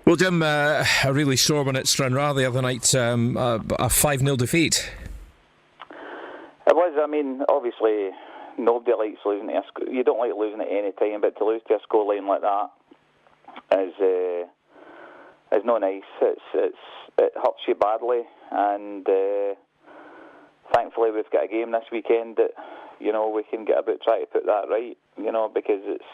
Well, Jim, a really sore one at Stranraer the other night, a 5-0 defeat. It was. I mean, obviously, nobody likes losing to a score. You don't like losing at any time, but to lose to a scoreline like that is not nice. It hurts you badly, and thankfully we've got a game this weekend that we can get about try to put that right. Because it's.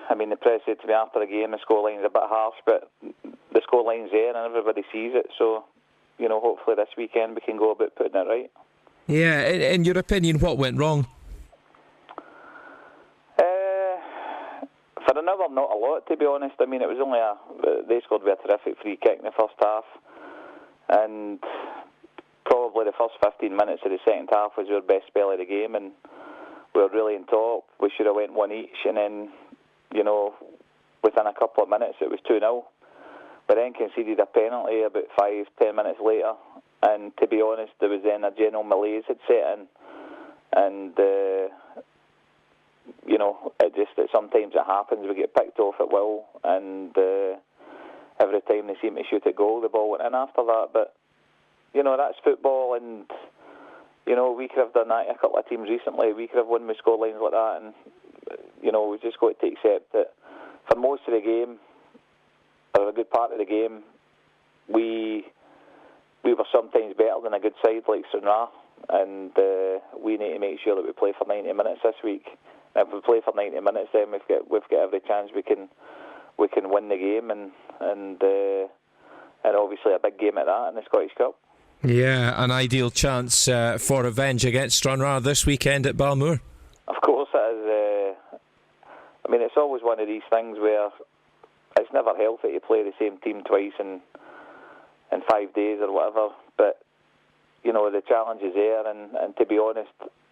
I mean, the press said to me after the game, the scoreline's a bit harsh, but the scoreline's there and everybody sees it. So, hopefully this weekend we can go about putting it right. Yeah, in your opinion, what went wrong? For another, not a lot, to be honest. I mean, it was only they scored with a terrific free kick in the first half, and probably the first 15 minutes of the second half was our best spell of the game, and we were really on top. We should have went one each, and then, within a couple of minutes it was 2-0. But then conceded a penalty about 5-10 minutes later, and to be honest, there was then a general malaise had set in, and that sometimes it happens. We get picked off at will, and every time they seem to shoot a goal, the ball went in after that. But that's football, and we could have done that to a couple of teams recently. We could have won with scorelines like that, and we've just got to accept that for most of the game, or a good part of the game, we were sometimes better than a good side like Stranraer, and we need to make sure that we play for 90 minutes this week. And if we play for 90 minutes, then we've got every chance we can win the game, and obviously a big game at that in the Scottish Cup. Yeah, an ideal chance for revenge against Stranraer this weekend at Balmoor. Of course it is. I mean, it's always one of these things where it's never healthy to play the same team twice in 5 days or whatever. But the challenge is there, and to be honest,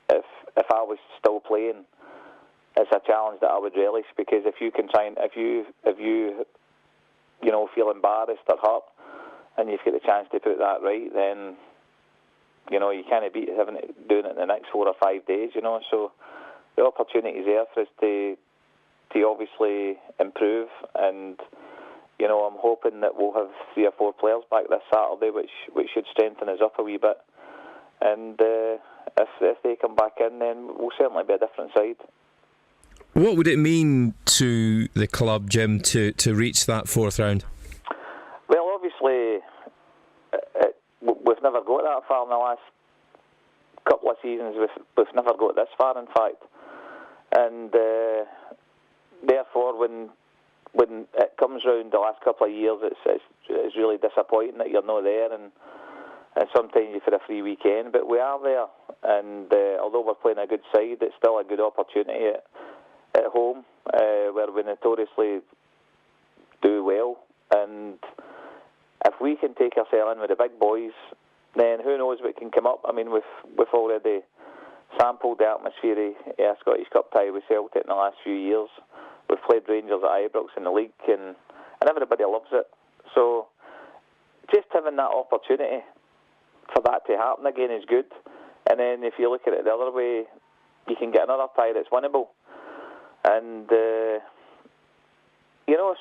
if I was still playing, it's a challenge that I would relish, because if you can if you feel embarrassed or hurt, and you've got the chance to put that right, then you can't beat doing it in the next 4 or 5 days. So the opportunity is there for us to obviously improve, and I'm hoping that we'll have 3 or 4 players back this Saturday, which should strengthen us up a wee bit. And if they come back in, then we'll certainly be a different side. What would it mean to the club, Jim, to reach that 4th round? Well, obviously, we've never got that far in the last couple of seasons. We've never got this far, in fact. And therefore, when it comes round the last couple of years, it's really disappointing that you're not there, and sometimes you for a free weekend. But we are there, and although we're playing a good side, it's still a good opportunity at home, where we notoriously do well. And if we can take ourselves in with the big boys, then who knows what can come up. I mean, we've already sampled the atmosphere of a Scottish Cup tie with Celtic in the last few years. We've played Rangers at Ibrox in the league, and everybody loves it. So just having that opportunity for that to happen again is good. And then if you look at it the other way, you can get another tie that's winnable. And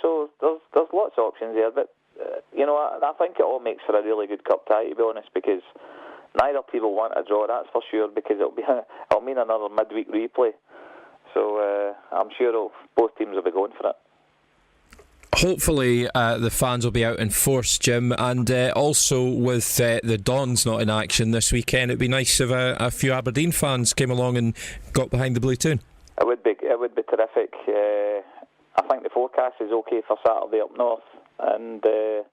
so there's lots of options there. But I think it all makes for a really good cup tie, to be honest, because neither team will want a draw, that's for sure, because it'll mean another midweek replay. So I'm sure both teams will be going for it. Hopefully the fans will be out in force, Jim, and also with the Dons not in action this weekend, it'd be nice if a few Aberdeen fans came along and got behind the blue tune. It would be terrific. I think the forecast is okay for Saturday up north, and it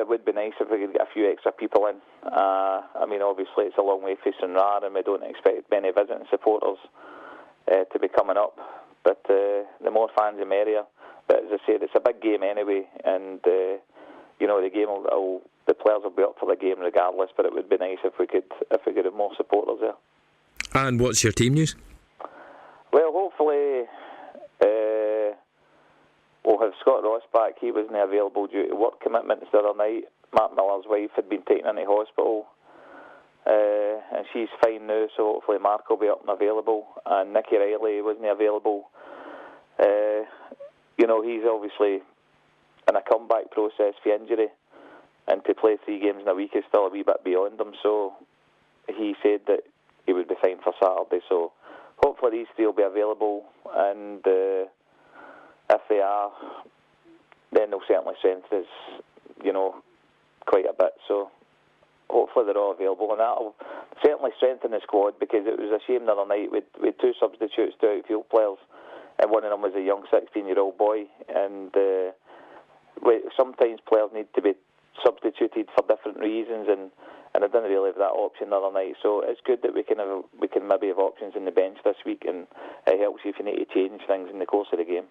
would be nice if we could get a few extra people in. I mean, obviously it's a long way from Stranraer, and we don't expect many visiting supporters to be coming up, but the more fans the merrier. But as I said, it's a big game anyway, and the game the players will be up for the game regardless. But it would be nice if we could have more supporters there. And what's your team news? Well, hopefully we'll have Scott Ross back. He wasn't available due to work commitments the other night. Mark Miller's wife had been taken into hospital, and she's fine now, so hopefully Mark will be up and available. And Nicky Riley wasn't available he's obviously in a comeback process for injury, and to play 3 games in a week is still a wee bit beyond him. So he said that he would be fine for Saturday. So hopefully these 3 will be available, and if they are, then they'll certainly strengthen us, quite a bit. So hopefully they're all available, and that'll certainly strengthen the squad, because it was a shame the other night with 2 substitutes, 2 outfield players, and one of them was a young 16-year-old boy, and sometimes players need to be substituted for different reasons, and I didn't really have that option the other night. So it's good that we can maybe have options in the bench this week, and it helps you if you need to change things in the course of the game.